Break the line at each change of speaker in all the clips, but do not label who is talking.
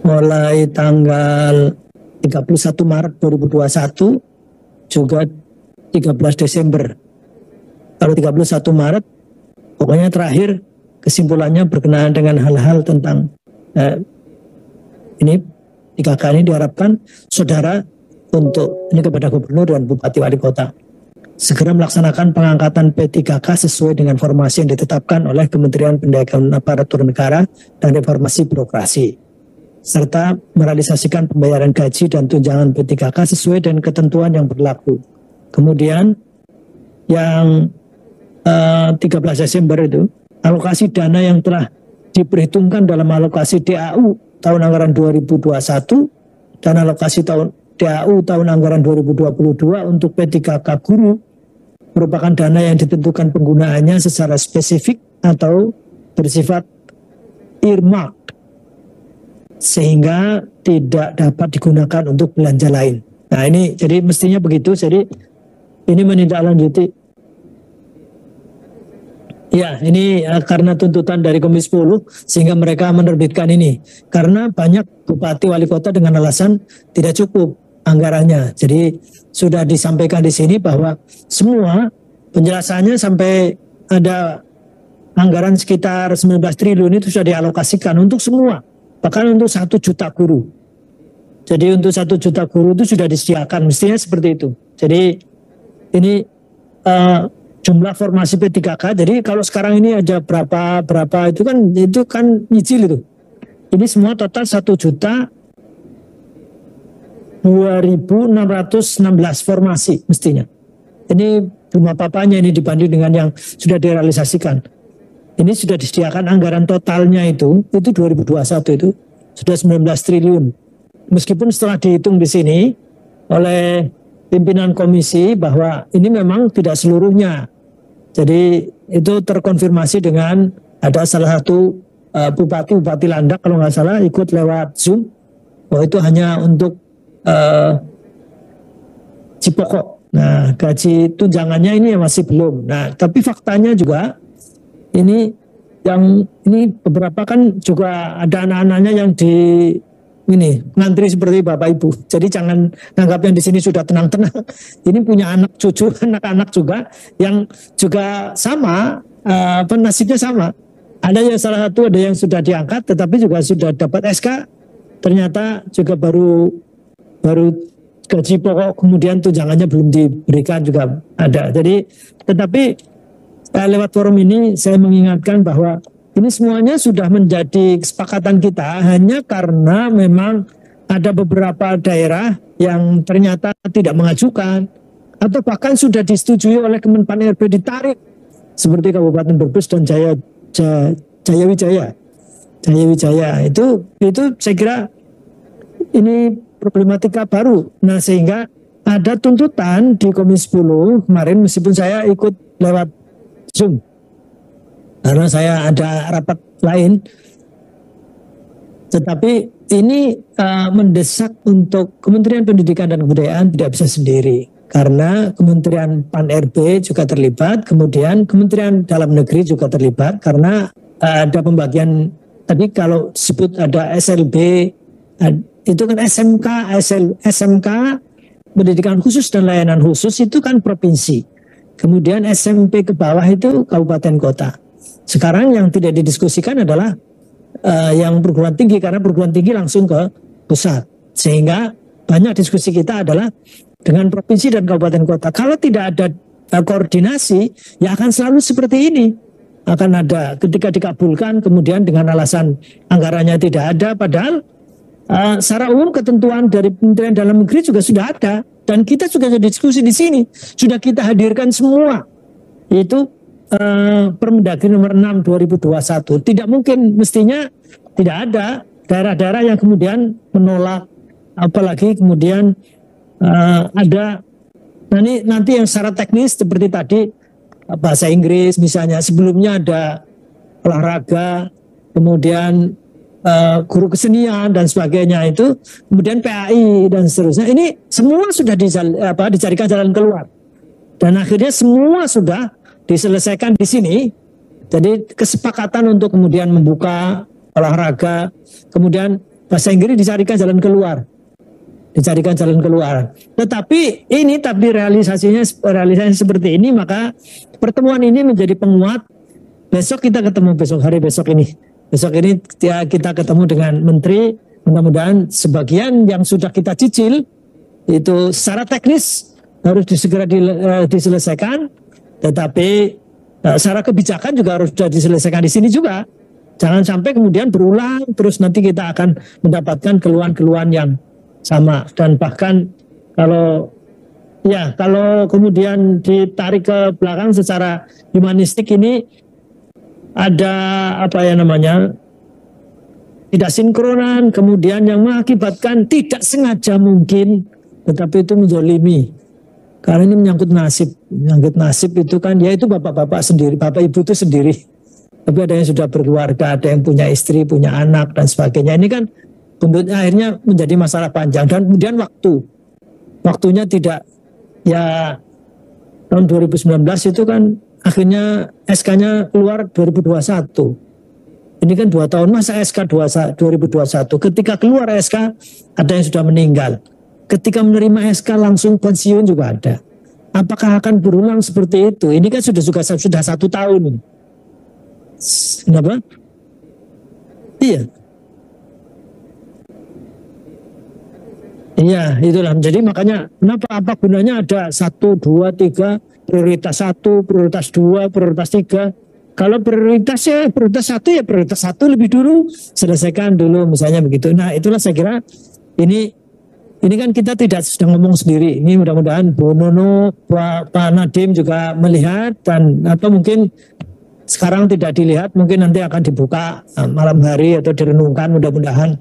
mulai tanggal 31 Maret 2021 juga 13 Desember. Kalau 31 Maret pokoknya terakhir kesimpulannya berkenaan dengan hal-hal tentang ini 3K ini diharapkan saudara untuk ini kepada gubernur dan bupati wali kota segera melaksanakan pengangkatan P3K sesuai dengan formasi yang ditetapkan oleh Kementerian Pendidikan Aparatur Negara dan Reformasi Birokrasi, serta merealisasikan pembayaran gaji dan tunjangan P3K sesuai dengan ketentuan yang berlaku. Kemudian yang 13 Desember itu, alokasi dana yang telah diperhitungkan dalam alokasi DAU tahun anggaran 2021 dan alokasi DAU tahun anggaran 2022 untuk P3K guru merupakan dana yang ditentukan penggunaannya secara spesifik atau bersifat earmark sehingga tidak dapat digunakan untuk belanja lain. Nah ini jadi mestinya begitu, jadi ini menindaklanjuti. Ya, ini karena tuntutan dari Komisi 10 sehingga mereka menerbitkan ini. Karena banyak bupati wali kota dengan alasan tidak cukup anggarannya. Jadi sudah disampaikan di sini bahwa semua penjelasannya sampai ada anggaran sekitar 19 triliun itu sudah dialokasikan untuk semua. Bahkan untuk 1 juta guru. Jadi untuk 1 juta guru itu sudah disediakan, mestinya seperti itu. Jadi ini jumlah formasi P3K. Jadi kalau sekarang ini ada berapa itu kan nyicil itu. Ini semua total 1 juta 2.616 formasi mestinya. Ini belum apa-apanya ini dibanding dengan yang sudah direalisasikan. Ini sudah disediakan anggaran totalnya itu 2021 itu sudah 19 triliun. Meskipun setelah dihitung di sini oleh pimpinan komisi bahwa ini memang tidak seluruhnya. Jadi itu terkonfirmasi dengan ada salah satu bupati Landak kalau nggak salah ikut lewat Zoom bahwa itu hanya untuk Cipokok. Nah gaji tunjangannya ini masih belum. Nah tapi faktanya juga ini beberapa kan juga ada anak-anaknya yang di ini ngantri seperti Bapak Ibu. Jadi jangan nanggap yang di sini sudah tenang-tenang. Ini punya anak cucu, anak-anak juga yang juga sama, nasibnya sama. Ada yang salah satu ada yang sudah diangkat, tetapi juga sudah dapat SK. Ternyata juga baru gaji pokok, kemudian tunjangannya belum diberikan juga ada. Jadi, tetapi lewat forum ini saya mengingatkan bahwa ini semuanya sudah menjadi kesepakatan kita hanya karena memang ada beberapa daerah yang ternyata tidak mengajukan atau bahkan sudah disetujui oleh Kemenpan RB ditarik seperti Kabupaten Brebes dan Jayawijaya itu saya kira ini problematika baru. Nah sehingga ada tuntutan di Komisi 10 kemarin meskipun saya ikut lewat Zoom karena saya ada rapat lain, tetapi ini mendesak untuk Kementerian Pendidikan dan Kebudayaan tidak bisa sendiri karena Kementerian Pan-RB juga terlibat, kemudian Kementerian Dalam Negeri juga terlibat karena ada pembagian tadi kalau disebut ada SLB itu kan SMK Pendidikan Khusus dan Layanan Khusus itu kan provinsi, kemudian SMP ke bawah itu kabupaten kota. Sekarang yang tidak didiskusikan adalah yang perguruan tinggi karena perguruan tinggi langsung ke pusat. Sehingga banyak diskusi kita adalah dengan provinsi dan kabupaten kota. Kalau tidak ada koordinasi, ya akan selalu seperti ini. Akan ada ketika dikabulkan kemudian dengan alasan anggarannya tidak ada. Padahal secara umum ketentuan dari Kementerian Dalam Negeri juga sudah ada. Dan kita juga sudah diskusi di sini. Sudah kita hadirkan semua. Itu Permendagri nomor 6 2021. Tidak mungkin mestinya tidak ada daerah-daerah yang kemudian menolak, apalagi kemudian ada nanti yang secara teknis seperti tadi bahasa Inggris misalnya, sebelumnya ada olahraga, kemudian guru kesenian dan sebagainya itu, kemudian PAI dan seterusnya. Ini semua sudah dicarikan jalan keluar dan akhirnya semua sudah diselesaikan di sini. Jadi kesepakatan untuk kemudian membuka olahraga, kemudian bahasa Inggris dicarikan jalan keluar. Dicarikan jalan keluar. Tetapi realisasinya seperti ini, maka pertemuan ini menjadi penguat. Besok kita ketemu, hari besok ini kita ketemu dengan menteri. Mudah-mudahan sebagian yang sudah kita cicil itu secara teknis harus segera diselesaikan, tetapi secara kebijakan juga harus sudah diselesaikan di sini juga. Jangan sampai kemudian berulang terus, nanti kita akan mendapatkan keluhan-keluhan yang sama. Dan bahkan kalau kemudian ditarik ke belakang secara humanistik, ini ada tidak sinkronan, kemudian yang mengakibatkan tidak sengaja mungkin, tetapi itu menzalimi. Karena ini menyangkut nasib itu kan, ya itu bapak-bapak sendiri, bapak ibu itu sendiri. Tapi ada yang sudah berkeluarga, ada yang punya istri, punya anak dan sebagainya. Ini kan buntutnya akhirnya menjadi masalah panjang. Dan kemudian waktunya tidak, ya tahun 2019 itu kan akhirnya SK-nya keluar 2021. Ini kan 2 tahun, masa SK 2021. Ketika keluar SK ada yang sudah meninggal. Ketika menerima SK langsung pensiun juga ada. Apakah akan berulang seperti itu? Ini kan sudah 1 tahun ini. Kenapa? Iya. Iya, itulah. Jadi makanya apa gunanya ada 1, 2, 3, prioritas 1, prioritas 2, prioritas 3. Kalau prioritas 1 ya prioritas 1 lebih dulu, selesaikan dulu misalnya begitu. Nah, itulah saya kira ini kan kita tidak sedang ngomong sendiri. Ini mudah-mudahan Bu Nono, Pak Nadiem juga melihat, dan atau mungkin sekarang tidak dilihat, mungkin nanti akan dibuka malam hari atau direnungkan, mudah-mudahan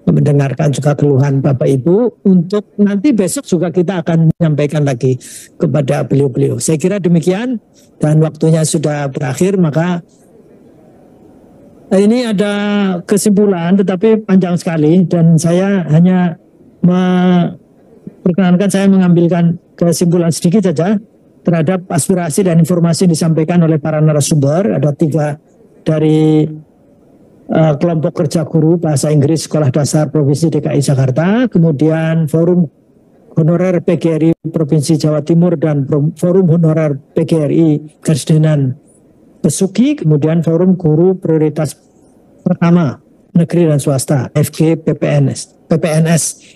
mendengarkan juga keluhan Bapak Ibu, untuk nanti besok juga kita akan menyampaikan lagi kepada beliau-beliau. Saya kira demikian, dan waktunya sudah berakhir, maka ini ada kesimpulan tetapi panjang sekali, dan saya hanya perkenankan saya mengambilkan kesimpulan sedikit saja terhadap aspirasi dan informasi yang disampaikan oleh para narasumber. Ada 3 dari kelompok kerja guru bahasa Inggris Sekolah Dasar Provinsi DKI Jakarta, kemudian Forum Honorer PGRI Provinsi Jawa Timur, dan Forum Honorer PGRI Kersdenan Besuki, kemudian Forum Guru Prioritas Pertama Negeri dan Swasta FG PPNS.